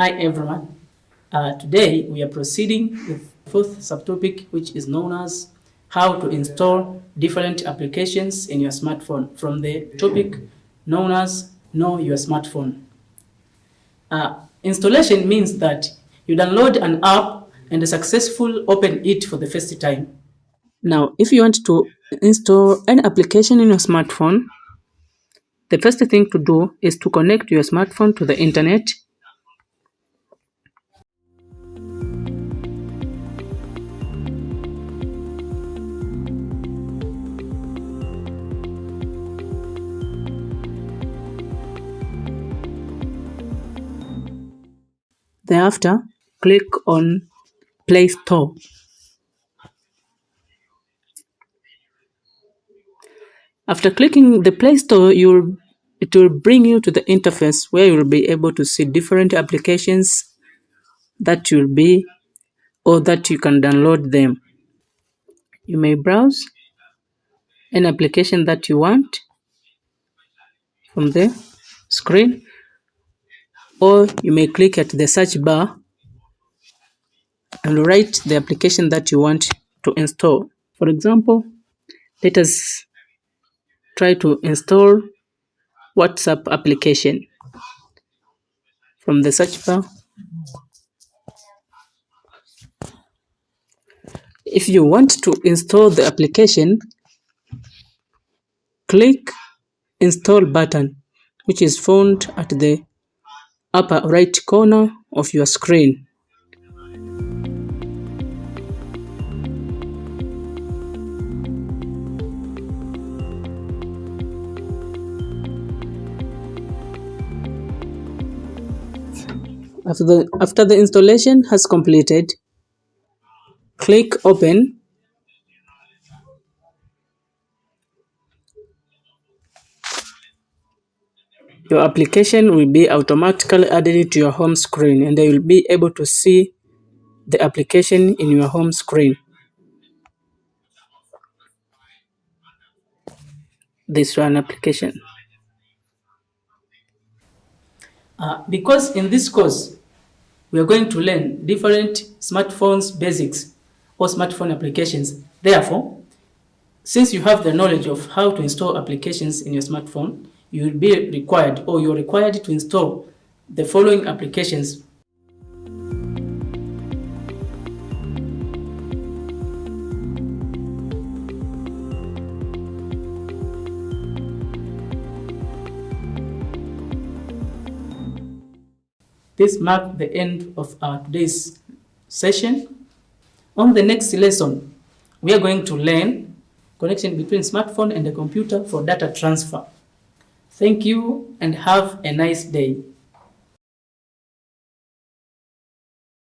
Hi everyone. Today we are proceeding with fourth subtopic, which is known as how to install different applications in your smartphone, from the topic known as Know Your Smartphone. Installation means that you download an app and successfully open it for the first time. Now, if you want to install an application in your smartphone, the first thing to do is to connect your smartphone to the internet. Thereafter, click on Play Store. After clicking the Play Store, it will bring you to the interface where you will be able to see different applications that you can download them. You may browse an application that you want from the screen, or you may click at the search bar and write the application that you want to install. For example, let us try to install WhatsApp application. From the search bar, if you want to install the application, click Install button, which is found at the upper right corner of your screen. After the installation has completed, click Open. Your application will be automatically added to your home screen, and you will be able to see the application in your home screen. This one application. Because in this course, we are going to learn different smartphones basics or smartphone applications. Therefore, since you have the knowledge of how to install applications in your smartphone, you will be required, or you're required to install the following applications. This marks the end of our today's session. On the next lesson, we are going to learn connection between smartphone and the computer for data transfer. Thank you and have a nice day.